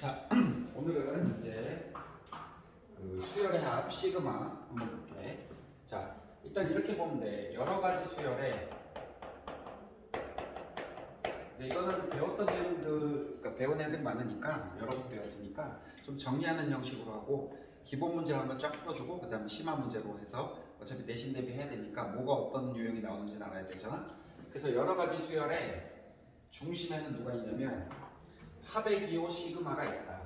자, 오늘은 이제 그 수열의 합 시그마 한번 볼게. 자, 일단 이렇게 보면 돼. 여러 가지 수열에 이거는 배웠던 내용들, 그러니까 배운 애들 많으니까 여러 번 배웠으니까 좀 정리하는 형식으로 하고 기본 문제를 한번 쫙 풀어주고 그 다음에 심화 문제로 해서 어차피 내신 대비 해야 되니까 뭐가 어떤 유형이 나오는지는 알아야 되잖아. 그래서 여러 가지 수열에 중심에는 누가 있냐면 합의 기호 시그마가 있다.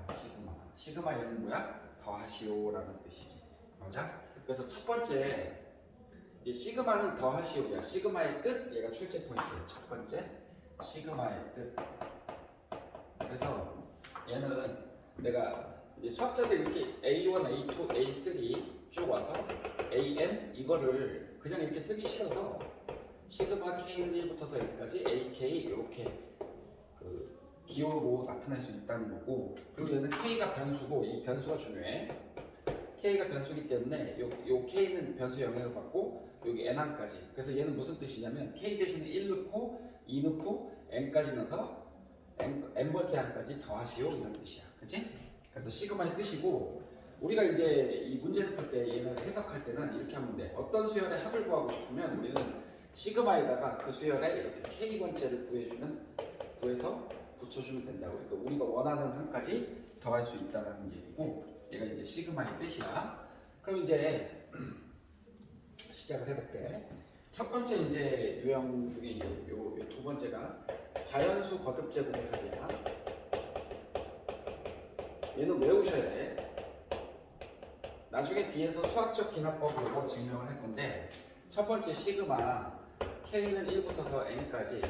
시그마 얘는 뭐야? 더하시오라는 뜻이지. 맞아? 그래서 첫 번째 이제 시그마는 더하시오야. 시그마의 뜻, 얘가 출제 포인트야. 첫 번째 시그마의 뜻. 그래서 얘는 내가 이제 수학자들 이렇게 A1, A2, A3 쭉 와서 AN 이거를 그냥 이렇게 쓰기 싫어서 시그마 K는 1부터서 여기까지 AK 이렇게 그 기호로 나타낼 수 있다는 거고, 그리고 얘는 K가 변수고 이 변수가 중요해. K가 변수이기 때문에 요 K는 변수 영향을 받고 여기 N항까지. 그래서 얘는 무슨 뜻이냐면 K 대신에 1 넣고 2 넣고 N까지 넣어서 N번째 항까지 더하시오 이런 뜻이야. 그치? 그래서 시그마의 뜻이고, 우리가 이제 이 문제를 풀 때 얘를 해석할 때는 이렇게 하면 돼. 어떤 수열의 합을 구하고 싶으면 우리는 시그마에다가 그 수열에 이렇게 K번째를 구해서 붙여주면 된다고. 그러니까 우리가 원하는 항까지 더할 수 있다는 얘기고, 얘가 이제 시그마의 뜻이야. 그럼 이제 시작을 해볼게. 첫 번째 이제 유형 중에 이제 요 두 번째가 자연수 거듭 제곱의 합이야. 얘는 외우셔야 돼. 나중에 뒤에서 수학적 기납법으로 증명을 할 건데, 첫 번째 시그마 K는 1부터서 N까지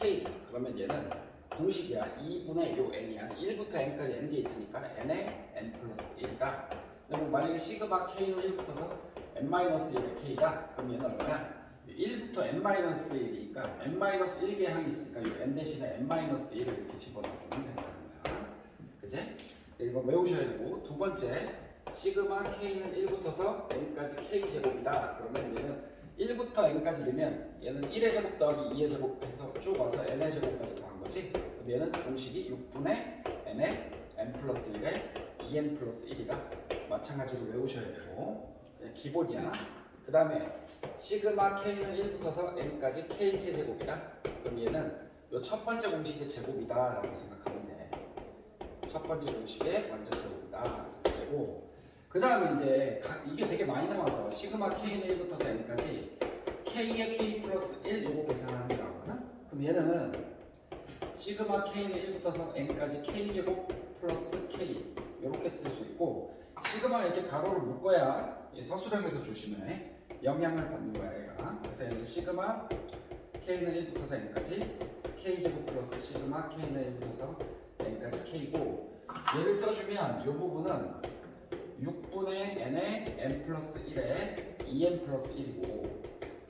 K 그러면 얘는 공식이야. 2분의 요 N이야. 1부터 N까지 N개 있으니까 N에 N 플러스 1이다. 그리고 만약에 시그마 K는 1부터서 N-1의 K다. 그럼 얘는 얼마냐? 1부터 N-1이니까 N-1개 항이 있으니까 이 N 대신에 N-1을 이렇게 집어넣어주면 된다는 거야. 그치? 이거 외우셔야 되고, 두 번째 시그마 K는 1부터서 N까지 K제곱이다. 그러면 얘는 1부터 N까지 되면 얘는 1의 제곱 더하기 2의 제곱 해서 쭉 와서 N의 제곱까지 더한 거지. 그럼 얘는 공식이 6분의 N의 N 플러스 1의 2N 플러스 1이다. 마찬가지로 외우셔야 되고, 기본이야. 그 다음에 시그마 K는 1부터서 N까지 K 세제곱이다. 그럼 얘는 요 첫 번째 공식의 제곱이다 라고 생각하면 돼. 첫 번째 공식의 완전 제곱이다. 되고, 그 다음에 이제 이게 되게 많이 나와서 시그마 K는 1부터서 N까지 K의 K 플러스 1 요거 계산하는 게 나오거든? 그럼 얘는 시그마 K는 1부터서 N까지 K제곱 플러스 K 이렇게 쓸 수 있고, 시그마 이렇게 가로를 묶어야 서술형에서 조심해. 영향을 받는 거야 얘가. 그래서 얘는 시그마 K는 1부터서 N까지 K제곱 플러스 시그마 K는 1부터서 N까지 K고, 얘를 써주면 이 부분은 6분의 N의 N 플러스 1에 2N 플러스 1이고,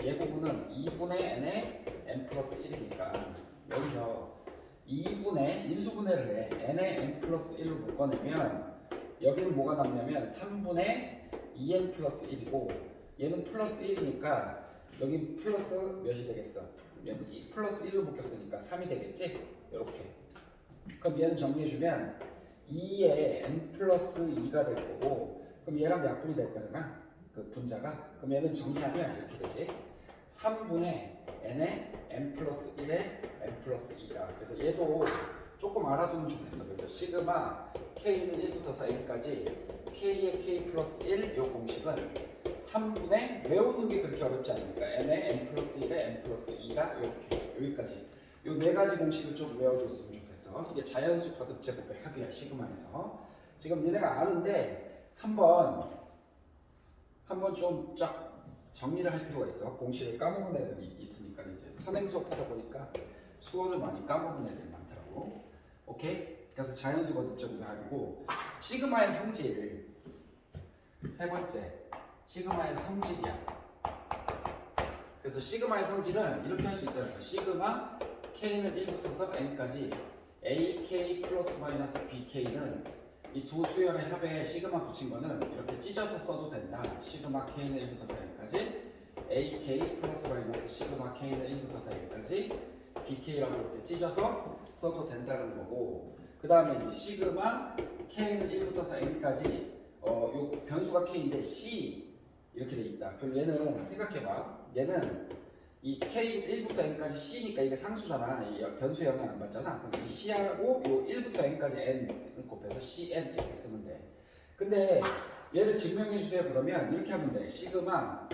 얘 부분은 2분의 N의 N 플러스 1이니까 여기서 2분의 인수분해를 해. N의 N 플러스 1을 묶어내면 여기는 뭐가 남냐면 3분의 2N 플러스 1이고, 얘는 플러스 1이니까 여기 플러스 몇이 되겠어? 얘는 플러스 1로 묶였으니까 3이 되겠지? 이렇게. 그럼 얘는 정리해주면 2에 N 플러스 2가 될 거고, 그럼 얘랑 약분이 될 거잖아, 그 분자가. 그럼 얘는 정리하면 이렇게 되지. 3분의 N에 N 플러스 1에 N 플러스 2라. 그래서 얘도 조금 알아두면 좋겠어. 그래서 시그마 K는 1부터서 N까지 K의 K 플러스 1 요 공식은 3분의, 외우는 게 그렇게 어렵지 않으니까 N에 N 플러스 1에 N 플러스 2라 이렇게 여기까지. 요 네 가지 공식을 좀 외워뒀으면 좋겠어. 이게 자연수 거듭 제곱의 합이야 시그마에서. 지금 니네가 아는데 한번 좀 쫙 정리를 할 필요가 있어. 공식을 까먹은 애들이 있으니까. 이제 선행 수업하다 보니까 수원을 많이 까먹은 애들이 많더라고. 오케이? 그래서 자연수 거듭 제곱의 합이고, 시그마의 성질 세 번째 시그마의 성질이야. 그래서 시그마의 성질은 이렇게 할 수 있다는 거야. 시그마 K는 1부터서 N까지 AK 플러스 마이너스 BK는 이 두 수열의 합에 시그마 붙인 거는 이렇게 찢어서 써도 된다. 시그마 K는 1부터서 N까지 AK 플러스 마이너스 시그마 K는 1부터서 N까지 BK라고 이렇게 찢어서 써도 된다는 거고, 그 다음에 이제 시그마 K는 1부터 N까지 요 변수가 K인데 C 이렇게 돼 있다. 그럼 얘는 생각해봐. 얘는 이 K 1부터 N까지 C니까 이게 상수잖아. 이 변수 영향 안 받잖아. 그럼 이 C하고 요 1부터 N까지 N 곱해서 CN 이렇게 쓰면 돼. 근데 얘를 증명해 주세요. 그러면 이렇게 하면 돼. 시그마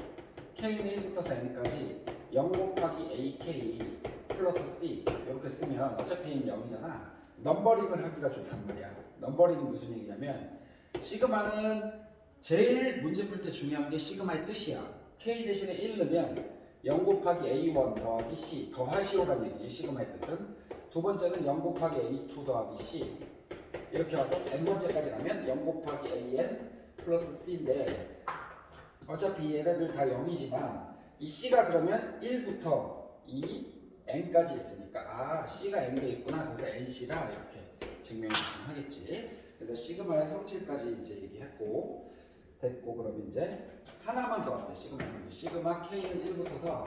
K는 1부터 N까지 0 곱하기 AK 플러스 C 이렇게 쓰면 어차피 0이잖아. 넘버링을 하기가 좋단 말이야. 넘버링은 무슨 얘기냐면 시그마는 제일 문제 풀 때 중요한 게 시그마의 뜻이야. K 대신에 1 넣으면 0 곱하기 A1 더하기 C 더하시오라는 얘기지. 시그마의 뜻은. 두 번째는 0 곱하기 A2 더하기 C 이렇게 와서 n번째까지 가면 0 곱하기 AN 플러스 C인데 어차피 얘네들 다 0이지만 이 C가 그러면 1부터 2N까지 있으니까 아 C가 N개 있구나. 그래서 NC다 이렇게 증명이 가능하겠지. 그래서 시그마의 성질까지 이제 얘기했고 됐고 그럼 이제 하나만 더 할게. 시그마의 성질. 시그마 K는 1부터서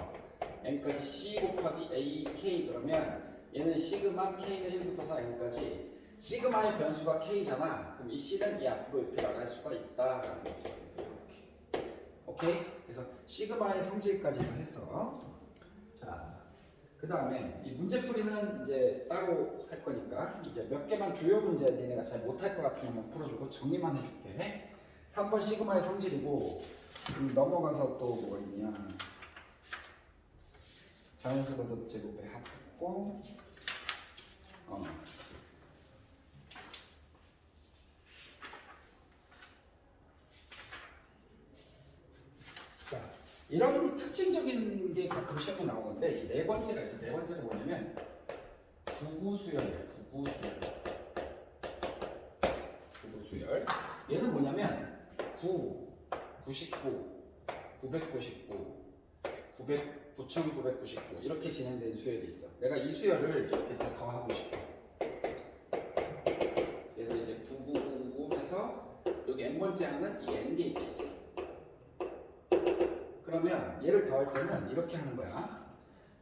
N까지 C 곱하기 AK 그러면 얘는 시그마 K는 1부터서 N까지 시그마의 변수가 K잖아. 그럼 이 C는 이 앞으로 이렇게 나갈 수가 있다라는 거지. 그래서 이렇게. 오케이? 그래서 시그마의 성질까지 했어. 자, 그 다음에 이 문제풀이는 이제 따로 할 거니까 이제 몇 개만 주요 문제 니네가 잘 못할 것 같으면 한번 풀어주고 정리만 해줄게. 3번 시그마의 성질이고 넘어가서 또 뭐가 있냐. 자연수거듭 제곱의 합고 자, 이런 특징적인 게 가끔 시험에 나오는데 이 네 번째가 있어. 네 번째는 뭐냐면 구구수열이에요. 구구수열. 얘는 뭐냐면 9, 99, 999, 9999 이렇게 진행된 수열이 있어. 내가 이 수열을 이렇게 다 더하고 싶어. 그래서 이제 9999 해서 여기 n번째 하는 이 n개 있겠지. 그러면 얘를 더할 때는 이렇게 하는 거야.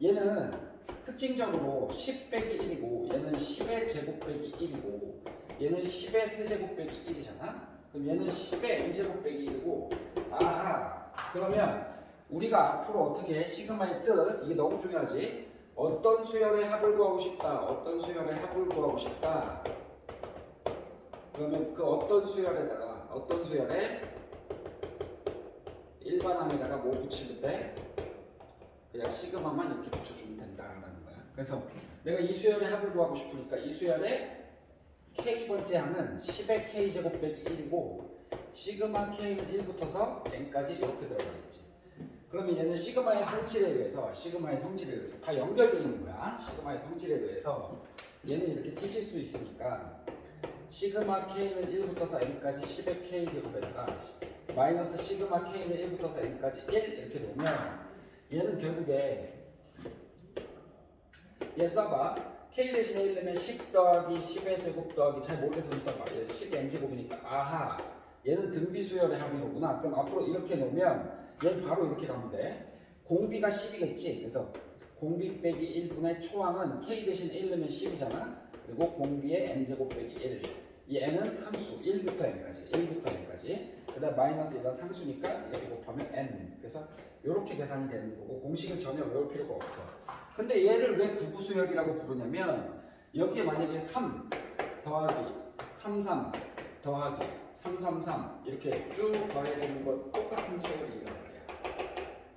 얘는 특징적으로 10 빼기 1이고 얘는 10의 제곱 빼기 1이고 얘는 10의 세제곱 빼기 1이잖아. 그럼 얘는 10의 n제곱 빼기 1이고 아하 그러면 우리가 앞으로 어떻게 시그마의 뜻 이게 너무 중요하지. 어떤 수열의 합을 구하고 싶다. 어떤 수열의 합을 구하고 싶다. 그러면 그 어떤 수열에다가 어떤 수열에 일반항에다가 뭐 붙일 때 그냥 시그마만 이렇게 붙여주면 된다라는 거야. 그래서 내가 이 수열의 합을 구하고 싶으니까 이 수열의 K번째 항은 10의 K제곱 빼기 1이고 시그마 K는 1부터서 N까지 이렇게 들어가겠지. 그러면 얘는 시그마의 성질에 의해서 다 연결되어 있는 거야. 시그마의 성질에 의해서 얘는 이렇게 찢을 수 있으니까 시그마 K는 1부터서 N까지 10의 K제곱에다가 마이너스 시그마 K는 1부터서 N까지 1 이렇게 놓으면 얘는 결국에 얘 써봐. K 대신에 1 넣으면 10 더하기 10의 제곱 더하기 잘 모르겠어 좀 써봐. 얘는 10의 n제곱이니까 아하 얘는 등비수열의 합이로구나. 그럼 앞으로 이렇게 놓으면 얘는 바로 이렇게 가면 돼. 공비가 10이겠지. 그래서 공비 빼기 1분의 초항은 K 대신에 1 넣으면 10이잖아. 그리고 공비의 n제곱 빼기 1. 이 n은 함수 1부터 n까지. 그 다음 마이너스 1은 상수니까 이렇게 곱하면 n. 그래서 이렇게 계산이 되는 거고 공식을 전혀 외울 필요가 없어. 근데 얘를 왜 구구수열이라고 부르냐면 여기에 만약에 3 더하기 33 더하기 333 이렇게 쭉 더해지는 건 똑같은 수열이 이란 말이야.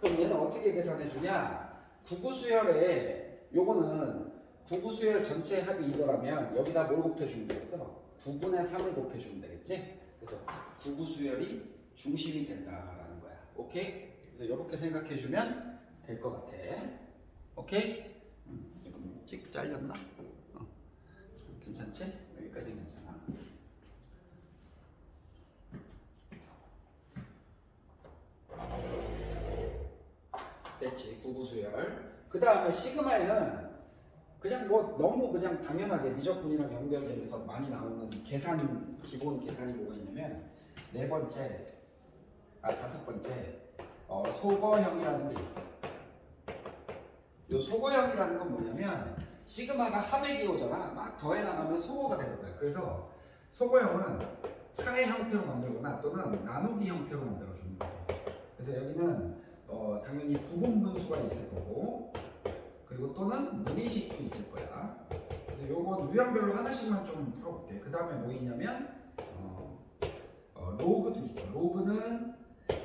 그럼 얘는 어떻게 계산해 주냐? 구구수열에 요거는 구구수열 전체 합이 이거라면 여기다 뭘 곱해주면 되겠어? 9분의 3을 곱해주면 되겠지? 그래서 구구수열이 중심이 된다라는 거야. 오케이? 그래서 이렇게 생각해주면 될 것 같아. 오케이? 이거 찍 잘렸나? 괜찮지? 여기까지 괜찮아. 됐지? 구구수열. 그 다음에 시그마에는 그냥 뭐 너무 그냥 당연하게 미적분이랑 연결되면서 많이 나오는 계산, 기본 계산이 뭐가 있냐면 다섯 번째 소거형이라는 게 있어. 요 소거형이라는 건 뭐냐면 시그마가 합의 기호잖아. 막 더해 나가면 소거가 되는 거야. 그래서 소거형은 차의 형태로 만들거나 또는 나누기 형태로 만들어 주는 거야. 그래서 여기는 당연히 부분 분수가 있을 거고, 그리고 또는 무리식도 있을 거야. 그래서 요거 유형별로 하나씩만 좀 풀어볼게. 그 다음에 뭐 있냐면 로그도 있어. 로그는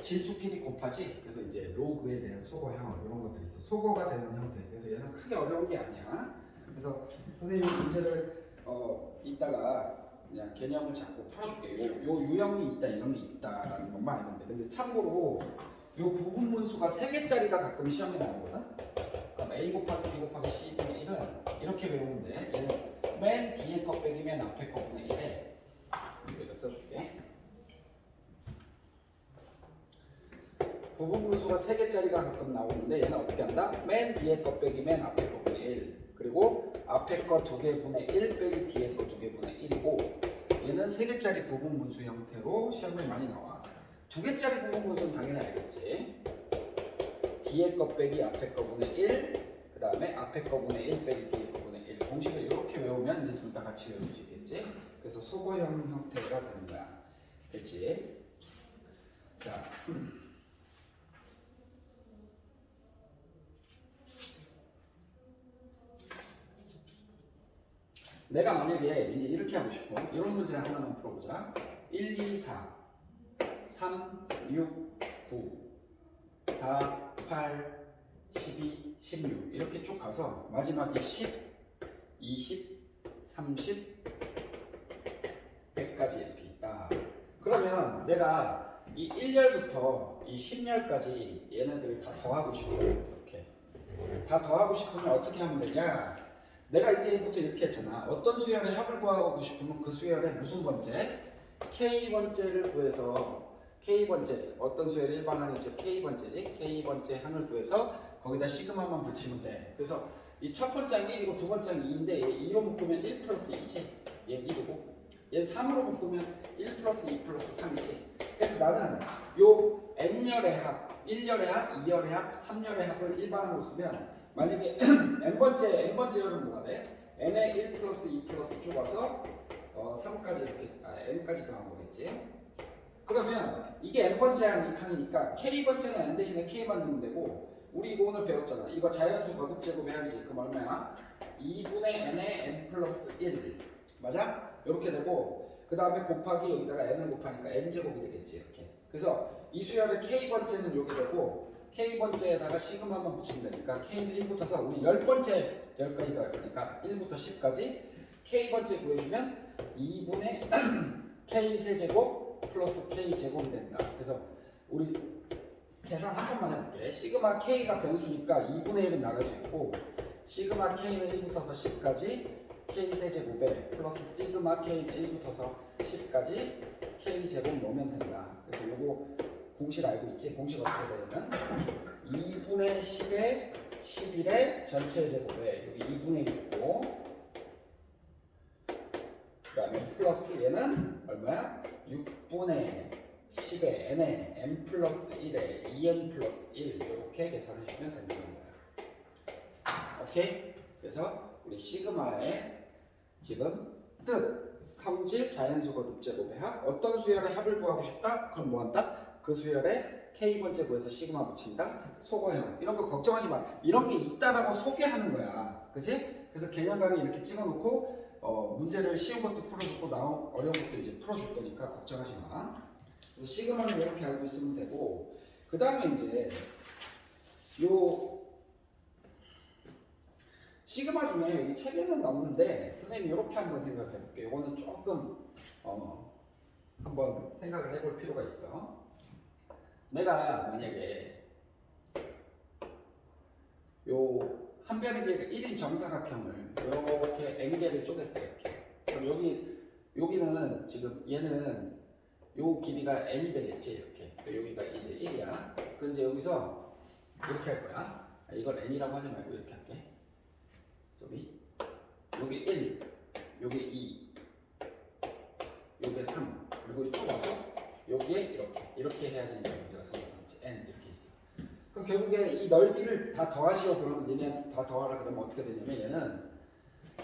질수끼리 곱하지. 그래서 이제 로그에 대한 소거형 이런 것들이 있어. 소거가 되는 형태. 그래서 얘는 크게 어려운 게 아니야. 그래서 선생님이 문제를 이따가 그냥 개념을 잡고 풀어줄게. 요 유형이 있다, 이런 게 있다라는 것만 알면 돼. 근데 참고로 요 부분 분수가 3개짜리가 가끔 시험에 나오거든. 그럼 a 곱하기 b 곱하기 c 분의 1은 이렇게 외우면 돼. 얘는 맨 뒤에 거 빼기 맨 앞에 거 분의 1에 여기다 써줄게. 부분 분수가 3개짜리가 가끔 나오는데 얘는 어떻게 한다? 맨 뒤에 거 빼기 맨 앞에 거 분의 1, 그리고 앞에 거 2개 분의 1 빼기 뒤에 거 2개 분의 1이고, 얘는 3개짜리 부분 분수 형태로 시험에 많이 나와. 2개짜리 부분 분수는 당연히 알겠지. 뒤에 거 빼기 앞에 거 분의 1, 그 다음에 앞에 거 분의 1 빼기 뒤에 거 분의 1. 공식을 이렇게 외우면 이제 둘 다 같이 외울 수 있겠지. 그래서 소거형 형태가 되는 거야. 됐지? 자. 내가 만약에 이제 이렇게 하고 싶어. 이런 문제 하나만 풀어보자. 1, 2, 4, 3, 6, 9, 4, 8, 12, 16 이렇게 쭉 가서 마지막에 10, 20, 30, 100까지 이렇게 있다. 그러면 내가 이 1열부터 이 10열까지 얘네들을 다 더하고 싶어요. 이렇게 다 더하고 싶으면 어떻게 하면 되냐? 내가 이제부터 이렇게 했잖아. 어떤 수열의 합을 구하고 싶으면 그 수열의 무슨 번째? K번째를 구해서, K번째, 어떤 수열의 일반항이 즉 K번째지? K번째 항을 구해서 거기다 시그마만 붙이면 돼. 그래서 이 첫 번째 항이 1이고 두 번째 항이 2인데 얘 2로 묶으면 1 플러스 2지. 얘 1이고 얘 3으로 묶으면 1 플러스 2 플러스 3이지. 그래서 나는 요 N열의 합, 1열의 합, 2열의 합, 3열의 합을 일반항으로 쓰면 만약에 n번째 열은 뭐가 돼? n에 1 플러스 2 플러스 쭉 와서 3까지 이렇게 n까지 더한 거겠지. 그러면 이게 n번째 항이니까 k번째는 n 대신에 k만 넣으면 되고, 우리 이거 오늘 배웠잖아. 이거 자연수 거듭 제곱의 합이지. 그럼 얼마야? 2분의 n에 n 플러스 1 맞아? 이렇게 되고, 그 다음에 곱하기 여기다가 n을 곱하니까 n제곱이 되겠지. 이렇게. 그래서 이 수열의 k번째는 여기 되고 K번째에다가 시그마만 붙이면 되니까 K는 1부터서 우리 10번째 10까지 더할 거니까 1부터 10까지 K번째 구해주면 2분의 K 세제곱 플러스 K 제곱이 된다. 그래서 우리 계산 한 번만 해볼게. 시그마 K가 변수니까 2분의 1은 나갈 수 있고, 시그마 K는 1부터서 10까지 K 세제곱에 플러스 시그마 K는 1부터서 10까지 K 제곱 넣으면 된다. 그래서 요거 공식 알고 있지? 공식 어떻게 되냐면 2분의 10에 11의 전체 제곱에 여기 2분의 1 있고, 그 다음에 플러스 얘는 얼마야? 6분의 10에 n에 n 플러스 1에 2n 플러스 1 이렇게 계산해 주면 되는 거야. 오케이? 그래서 우리 시그마의 지금 뜻, 성질, 자연수 거듭 제곱의 합, 어떤 수열의 합을 구하고 싶다? 그럼 뭐 한다? 그 수열에 K번째 구해서 시그마 붙인다? 소거형. 이런 거 걱정하지 마. 이런 게 있다라고 소개하는 거야. 그치? 그래서 개념 강의 이렇게 찍어놓고 문제를 쉬운 것도 풀어주고 어려운 것도 이제 풀어줄 거니까 걱정하지 마. 그래서 시그마는 이렇게 알고 있으면 되고, 그 다음에 이제 요 시그마 중에 여기 책에는 없는데 선생님이 이렇게 한번 생각해 볼게요. 이거는 조금 한번 생각을 해볼 필요가 있어. 내가 만약에 요 한 변의 길이가 1인 정사각형을 이렇게 n개를 쪼갰어요. 이렇게. 그럼 여기는 지금 얘는 요 길이가 n이 되겠지. 이렇게. 여기가 이제 1이야. 그럼 이제 여기서 이렇게 할 거야. 이걸 n이라고 하지 말고 이렇게 할게. 쏘리. 여기 1, 여기 2, 여기 3, 그리고 쭉 와서 여기에 이렇게 해야지 이제 문제가 성립하겠지. n 이렇게 있어. 그럼 결국에 이 넓이를 다 더하시오 그러면 얘네한테 다 더하라 그러면 어떻게 되냐면 얘는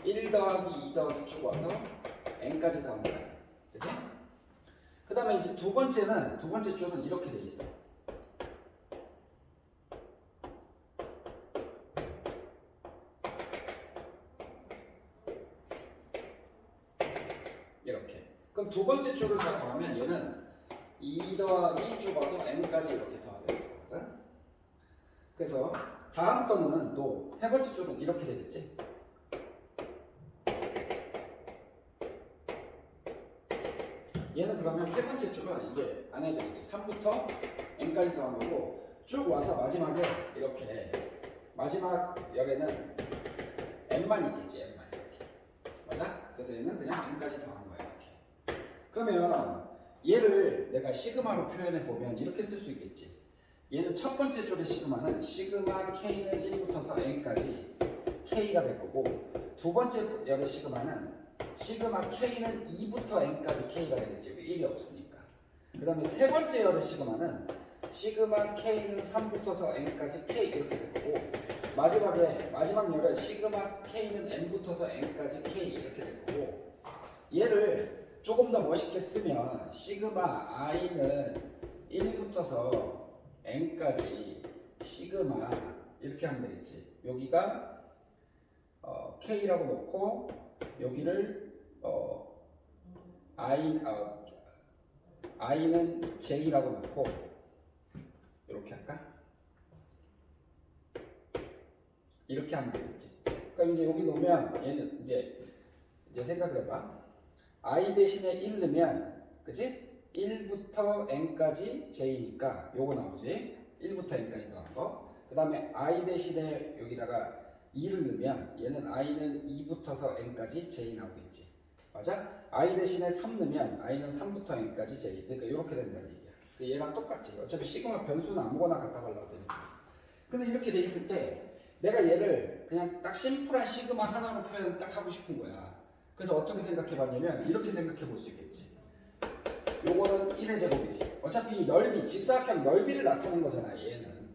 1 더하기 2 더하기 쭉 와서 n까지 더한 거야. 그치? 그 다음에 이제 두 번째 줄은 이렇게 돼 있어. 이렇게. 그럼 두 번째 줄을 다 더하면 얘는 2 더하기 쭉 와서 n까지 이렇게 더하게 될 거거든. 그래서 다음 거는 또 세 번째 줄은 이렇게 되겠지. 얘는 그러면 세 번째 줄은 이제 안 해도 되겠지. 3부터 n까지 더한 거고 쭉 와서 마지막에 이렇게 마지막 열에는 n만 있겠지. n만 이렇게. 맞아? 그래서 얘는 그냥 n까지 더한 거야. 이렇게. 그러면 얘를 내가 시그마로 표현해 보면 이렇게 쓸 수 있겠지. 얘는 첫 번째 줄의 시그마는 시그마 k는 1부터서 n까지 k가 될 거고 두 번째 열의 시그마는 시그마 k는 2부터 n까지 k가 되겠지. 1이 없으니까. 그 다음에 세 번째 열의 시그마는 시그마 k는 3부터서 n까지 k 이렇게 될 거고 마지막 열의 시그마 k는 n부터서 n까지 k 이렇게 될 거고 얘를 조금 더 멋있게 쓰면 시그마 i는 1부터서 n까지 시그마 이렇게 하면 되겠지. 여기가 k라고 놓고 여기를 i는 j라고 놓고 이렇게 할까? 이렇게 하면 되겠지. 그럼 이제 여기 놓으면 얘는 이제 생각을 해봐. i 대신에 1 넣으면 그치? 1부터 n까지 j니까 요거 나오지. 1부터 n까지 더한 거. 그 다음에 i 대신에 여기다가 2를 넣으면 얘는 i는 2부터서 n까지 j 나오겠지. 맞아? i 대신에 3 넣으면 i는 3부터 n까지 j. 그러니까 이렇게 된다는 얘기야. 얘랑 똑같지. 어차피 시그마 변수는 아무거나 갖다 발라도 되니까. 근데 이렇게 돼 있을 때 내가 얘를 그냥 딱 심플한 시그마 하나로 표현 딱 하고 싶은 거야. 그래서 어떻게 생각해 봤냐면 이렇게 생각해 볼 수 있겠지. 요거는 1의 제곱이지. 어차피 넓이, 직사각형 넓이를 나타낸 거잖아, 얘는.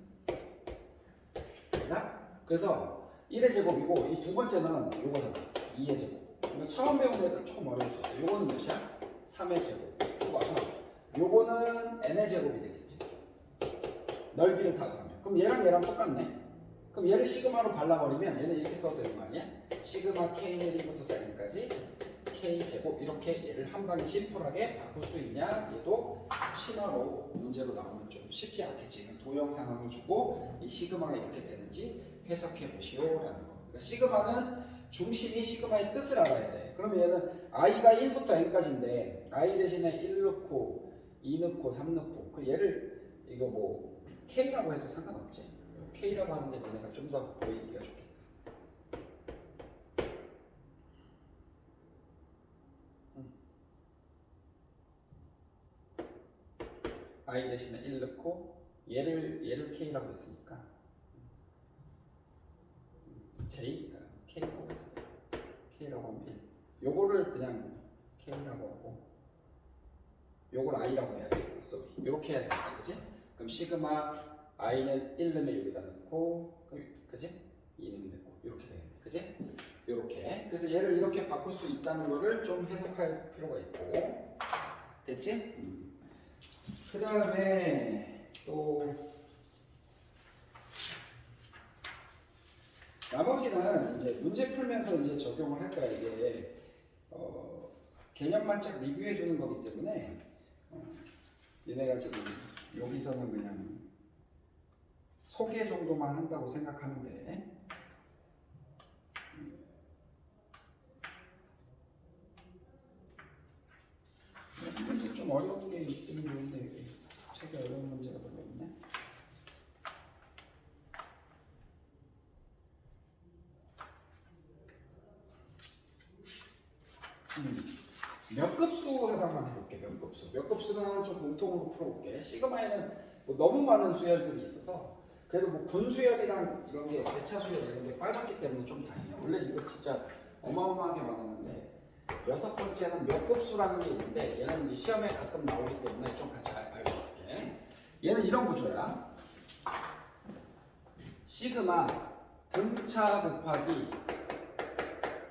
맞아? 그래서 1의 제곱이고 이 두 번째는 요거잖아. 2의 제곱. 이거 처음 배운 애들 조금 어려울 수 있어. 요거는 몇이야? 3의 제곱. 또 와서 요거는 n의 제곱이 되겠지. 넓이를 다 더하면. 그럼 얘랑 똑같네. 그럼 얘를 시그마로 발라버리면 얘는 이렇게 써도 되는 거 아니야? 시그마 k는 1부터 n까지 k제곱 이렇게 얘를 한 방에 심플하게 바꿀 수 있냐? 얘도 심화로 문제로 나오면 좀 쉽지 않겠지. 도형 상황을 주고 이 시그마가 이렇게 되는지 해석해 보시오라는 거. 그러니까 시그마는 중심이 시그마의 뜻을 알아야 돼. 그러면 얘는 i가 1부터 n까지인데 i 대신에 1 넣고 2 넣고 3 넣고 그 얘를 이거 뭐 k라고 해도 상관없지. k라고 하는 게 너네가 좀 더 보이기가 좋겠다. i 대신에 1 넣고 얘를 k라고 했으니까 k라고 하면 1. 요거를 그냥 k라고 하고 요걸 i라고 해야지. 요렇게 해야지, 그치? 그럼 시그마 i는 1 넣으면 여기다 넣고 그치? 2 넣으면 되고 이렇게 되겠네, 그치? 요렇게. 그래서 얘를 이렇게 바꿀 수 있다는 거를 좀 해석할 필요가 있고 됐지? 그 다음에 또 나머지는 이제 문제 풀면서 이제 적용을 할 거야. 이게 개념만 쫙 리뷰해 주는 거기 때문에 얘네가 지금 여기서는 그냥 소개 정도만 한다고 생각하면 돼. 문제 좀 어려운 게 있으면 좋은데 책에 어려운 문제가 별로 없네. 몇 급수 하나만 해볼게. 몇 급수. 몇 급수는 좀 공통으로 풀어볼게. 시그마에는 뭐 너무 많은 수열들이 있어서 그래도 뭐 군수열이랑 이런 게 대차수열 이런 게 빠졌기 때문에 좀 다행이야. 원래 이거 진짜 어마어마하게 많았는데 6번째는 몇 급수라는 게 있는데 얘는 이제 시험에 가끔 나오기 때문에 좀 같이 알고 있을게. 얘는 이런 구조야. 시그마 등차 곱하기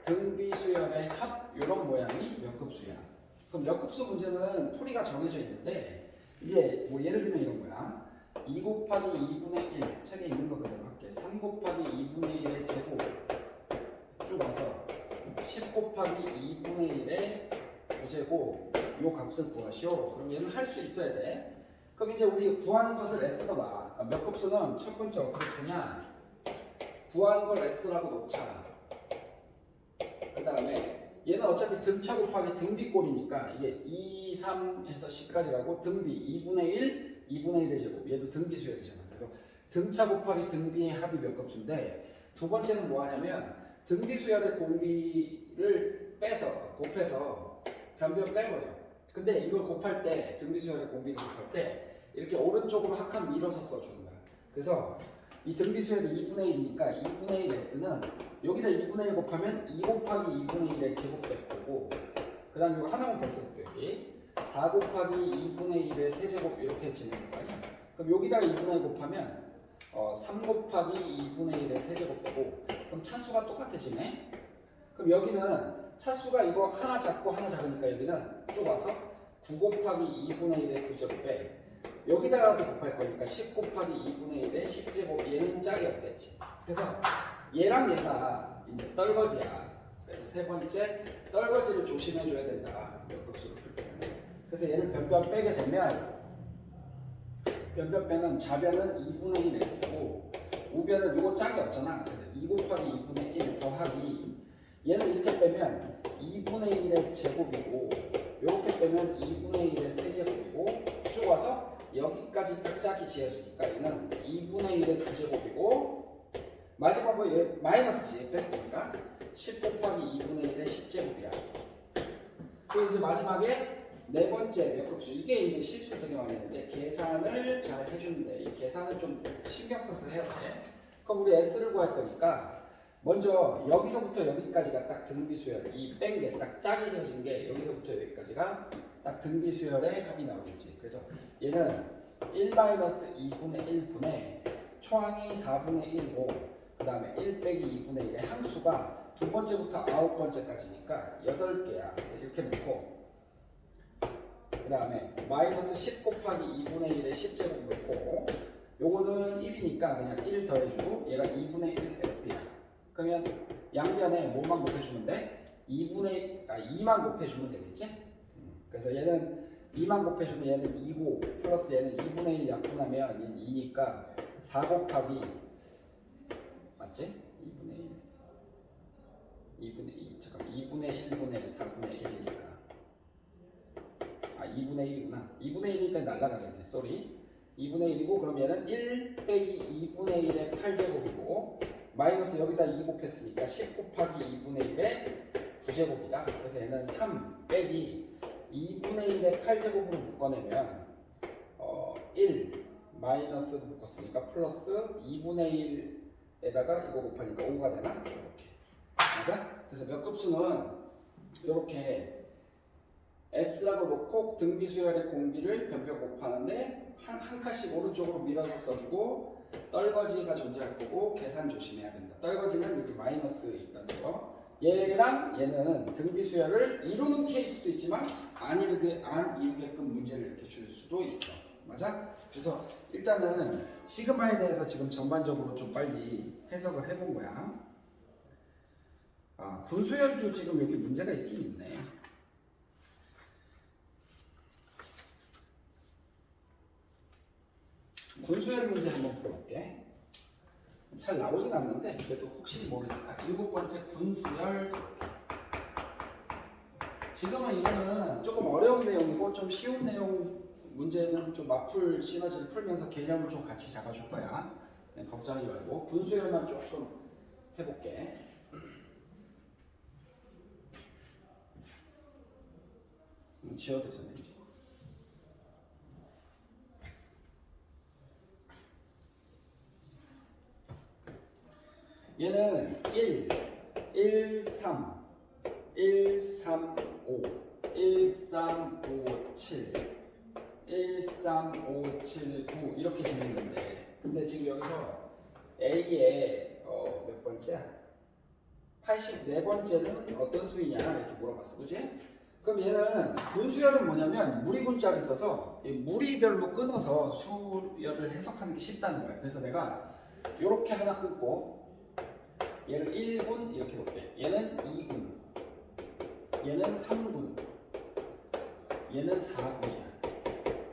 등비수열의 합 이런 모양이 몇 급수야. 그럼 몇 급수 문제는 풀이가 정해져 있는데 이제 뭐 예를 들면 이런 거야. 2 곱하기 2분의 1 책에 있는 거 그대로 할게. 3 곱하기 2분의 1의 제곱 쭉 와서 10 곱하기 2분의 1의 9제곱 요 값을 구하시오. 그럼 얘는 할 수 있어야 돼. 그럼 이제 우리 구하는 것을 S로 놔. 몇 급수는 첫 번째 어떻게 푸냐. 구하는 걸 S라고 놓자. 그 다음에 얘는 어차피 등차 곱하기 등비꼴이니까 이게 2, 3 해서 10까지 가고 등비 2분의 1, 2분의 1의 제곱 얘도 등비수열이잖아. 그래서 등차 곱하기 등비의 합이 몇 값인데 두 번째는 뭐 하냐면 등비수열의 공비를 빼서 곱해서 변변 빼버려. 근데 이걸 곱할 때 등비수열의 공비를 곱할 때 이렇게 오른쪽으로 한 칸 밀어서 써주는 거야. 그래서 이 등비수열이 2분의 1이니까 2분의 1 S는 여기다 2분의 1 곱하면 2 곱하기 2분의 1의 제곱될 거고 그 다음 이거 하나만 더 써볼게요. 여기 4 곱하기 2분의 1의 세제곱 이렇게 지내는 거 아니야. 그럼 여기다가 2분의 1 곱하면 3 곱하기 2분의 1의 세제곱 되고 그럼 차수가 똑같아지네. 그럼 여기는 차수가 이거 하나 작고 하나 작으니까 여기는 쭉 와서 9 곱하기 2분의 1의 9제곱에 여기다가도 곱할 거니까 10 곱하기 2분의 1의 10제곱 얘는 짝이 없겠지. 그래서 얘랑 얘가 이제 떨거지야. 그래서 세 번째 떨거지를 조심해줘야 된다. 몇 급수를 풀 때는. 그래서 얘를 변변 빼게 되면 변변 빼면 좌변은 2분의 1 S고 우변은 이거 짝이 없잖아. 그래서 2 곱하기 2분의 1 더하기 얘는 이렇게 빼면 2분의 1의 제곱이고 이렇게 빼면 2분의 1의 세제곱이고 쭉 와서 여기까지 딱 짝이 지어지니까 얘는 2분의 1의 9제곱이고 마지막으로 얘 마이너스지 뺐으니까 10 곱하기 2분의 1의 10제곱이야. 그리고 이제 마지막에 네 번째 몇 급수 이게 이제 실수를 되게 많이 했는데 계산을 잘 해주는데 이 계산을 좀 신경 써서 해야 돼. 그럼 우리 S를 구할 거니까 먼저 여기서부터 여기까지가 딱 등비수열 이 뺀 게 딱 짝이 지어진 게 여기서부터 여기까지가 딱 등비수열의 합이 나오겠지. 그래서 얘는 1-2분의 1분의 초항이 4분의 1이고 그 다음에 1 빼기 2분의 1의 함수가 두 번째부터 9번째까지니까 8개야. 이렇게 놓고 그 다음에 마이너스 10 곱하기 2분의 1의 10제곱 놓고 요거는 1이니까 그냥 1 더해주고 얘가 2분의 1 S야. 그러면 양변에 뭐만 곱해주면 돼? 2만 곱해주면 되겠지? 그래서 얘는 2만 곱해주면 얘는 2고 플러스 얘는 2분의 1 약분하면 얘는 2니까 4 곱하기 맞지? 2분의 1분의 4분의 1이니까 2분의 1이구나. 2분의 1이니까 날라가겠네. 쏘리. 2분의 1이고 그럼 얘는 1 빼기 2분의 1의 8제곱이고 마이너스 여기다 2 곱했으니까 10 곱하기 2분의 1의 9제곱이다. 그래서 얘는 3 빼기 2분의 1의 8제곱으로 묶어내면 1 마이너스 묶었으니까 플러스 2분의 1에다가 이거 곱하니까 5가 되나? 이렇게. 맞아? 그래서 몇 급수는 이렇게 S라고 놓고 등비수열의 공비를 변변 곱하는데 한 칸씩 오른쪽으로 밀어서 써주고 떨거지가 존재할 거고 계산 조심해야 된다. 떨거지는 여기 마이너스 있다는 거. 얘랑 얘는 등비수열을 이루는 케이스도 있지만 안 이루게끔 문제를 이렇게 줄 수도 있어. 맞아? 그래서 일단은 시그마에 대해서 지금 전반적으로 좀 빨리 해석을 해본 거야. 분수열도 지금 여기 문제가 있긴 있네. 분수열 문제 한번 풀어볼게. 잘 나오진 않는데 그래도 혹시 모르니까 7번째 분수열. 지금은 이거는 조금 어려운 내용이고 좀 쉬운 내용 문제는 좀 맞풀 시너지를 풀면서 개념을 좀 같이 잡아줄 거야. 걱정하지 말고 분수열만 조금 해볼게. 지워도 되잖아. 얘는 1, 1, 3, 1, 3, 5, 1, 3, 5, 7, 1, 3, 5, 7, 9 이렇게 지냈는데 근데 지금 여기서 A에 몇 번째야? 84번째는 어떤 수이냐 이렇게 물어봤어, 그지? 그럼 얘는 분수열은 뭐냐면 무리분자를 써서 이 무리별로 끊어서 수열을 해석하는 게 쉽다는 거야. 그래서 내가 이렇게 하나 끊고 얘를 1군 이렇게 놓을게. 얘는 2군, 얘는 3군, 얘는 4군이야.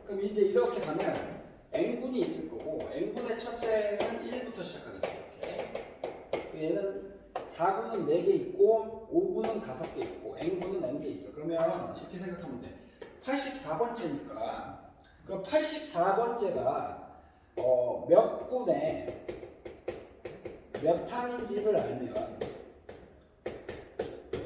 그럼 이제 이렇게 가면 n군이 있을 거고 n군의 첫째는 1부터 시작하겠지. 이렇게. 얘는 4군은 4개 있고 5군은 5개 있고 n군은 n개 있어. 그러면 이렇게 생각하면 돼. 84번째니까 그럼 84번째가 몇 군에 몇 항인지를 알면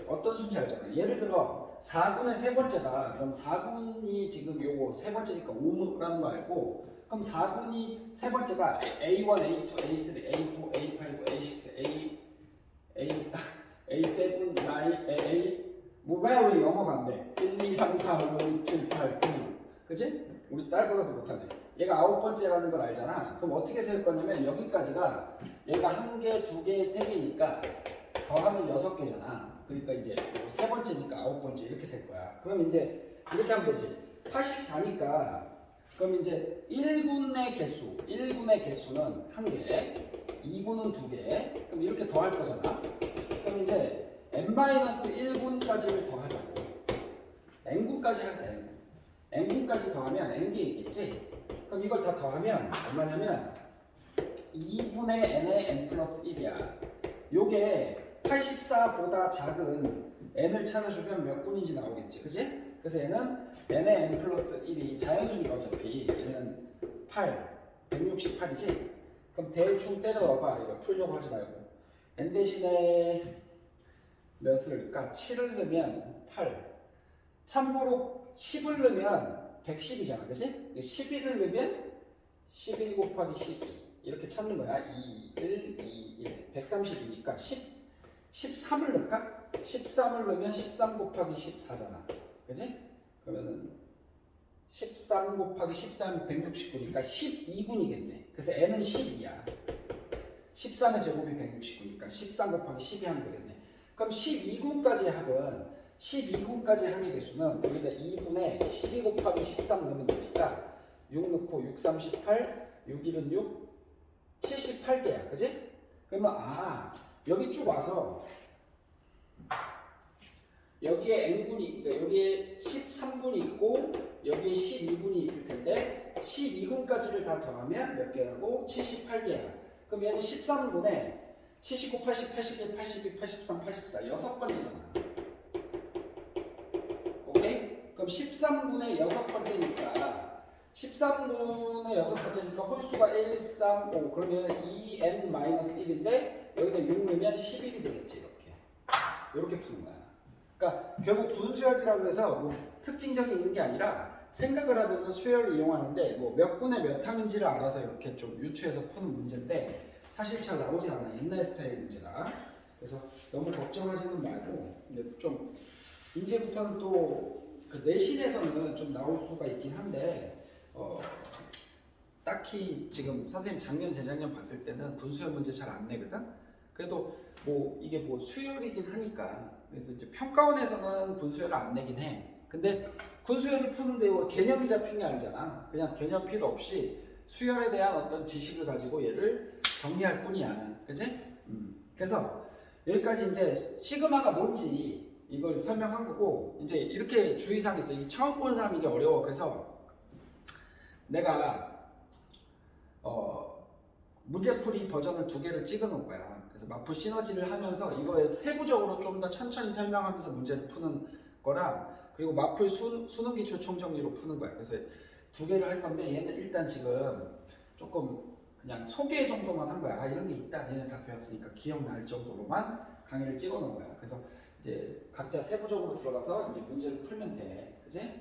어떤 수인지 알잖아. 예를 들어 4군의 세 번째다. 그럼 4군이 지금 요거 세 번째니까 5라는 거 알고, 그럼 4군이 세 번째가 A1, A2, A3, A4, A5, A6, A7, 9, A 왜 우리 영어가 안 돼? 1, 2, 3, 4, 5, 6, 7, 8, 9 그지? 우리 딸보다도 못하네. 얘가 9번째라는 걸 알잖아. 그럼 어떻게 셀 거냐면 여기까지가 얘가 1개, 2개, 3개니까 더하면 6개잖아. 그러니까 이제 세 번째니까 9번째 이렇게 셀 거야. 그럼 이제 이렇게 하면 되지. 84니까 그럼 이제 1군의 개수는 1개, 2군은 2개. 그럼 이렇게 더할 거잖아. 그럼 이제 n-1군까지를 더하자고. n군까지 하자. n군까지 더하면 n개 있겠지? 그럼 이걸 다 더하면 얼마냐면 2분의 n의 n 플러스 1이야. 요게 84보다 작은 n을 찾아주면 몇 군인지 나오겠지, 그지? 그래서 얘는 n의 n 플러스 1이 자연수니까 어차피 얘는 8, 168이지? 그럼 대충 때려 넣어봐. 이거 풀려고 하지 말고. n 대신에 몇을 넣을까? 7을 넣으면 8. 참고로 10을 넣으면 110이잖아, 그지? 11을 넣으면 11 곱하기 12 이렇게 찾는 거야. 2, 1, 2, 1 130이니까 13을 넣을까? 13을 넣으면 13 곱하기 14잖아. 그지? 그러면은 13 곱하기 13은 169니까 12군이겠네. 그래서 n은 12야. 13의 제곱이 169니까 13 곱하기 12 하면 되겠네. 그럼 12군까지의 합은 12군까지 항의 개수는 여기다 2분의 12 곱하기 13 넣으면 되니까 6 넣고 6, 38, 6, 1은 6, 78개야. 그지? 그러면 여기 쭉 와서 여기에 n군이, 그러니까 여기에 13군이 있고 여기에 12군이 있을 텐데 12군까지를 다 더하면 몇 개라고? 78개야. 그럼 얘는 13군에 79, 80, 81, 82, 83, 84 6번째잖아. 오케이? 그럼 13군의 6번째니까 13군의 6번째니까 홀수가 1, 2, 3, 5 그러면 2n-1인데 여기다 6 넣으면 11이 되겠지. 이렇게 푸는 거야. 그러니까 결국 분수열이라고 해서 뭐 특징적인 있는 게 아니라 생각을 하면서 수열을 이용하는데 뭐 몇 군에 몇 항인지를 알아서 이렇게 좀 유추해서 푸는 문제인데 사실 잘 나오진 않아. 옛날 스타일 문제라. 그래서 너무 걱정하지는 말고 좀 이제부터는 또 그 내신에서는 좀 나올 수가 있긴 한데 딱히 지금 선생님 작년 재작년 봤을 때는 분수열 문제 잘 안 내거든. 그래도 뭐 이게 뭐 수열이긴 하니까 그래서 이제 평가원에서는 분수열을 안 내긴 해. 근데 분수열을 푸는데 뭐 개념이 잡힌 게 아니잖아. 그냥 개념 필요 없이 수열에 대한 어떤 지식을 가지고 얘를 정리할 뿐이야. 그지? 그래서 여기까지 이제 시그마가 뭔지 이걸 설명한 거고 이제 이렇게 주의사항이 있어. 이게 처음 보는 사람이 이게 어려워. 그래서 내가 문제풀이 버전을 2개를 찍어 놓을 거야. 그래서 마풀 시너지를 하면서 이거에 세부적으로 좀 더 천천히 설명하면서 문제를 푸는 거랑 그리고 마풀 수능 기출 총정리로 푸는 거야. 그래서 2개를 할 건데 얘는 일단 지금 조금 그냥 소개 정도만 한 거야. 이런 게 있다. 얘네 다 배웠으니까 기억날 정도로만 강의를 찍어 놓은 거야. 그래서 이제 각자 세부적으로 들어가서 이제 문제를 풀면 돼. 그지?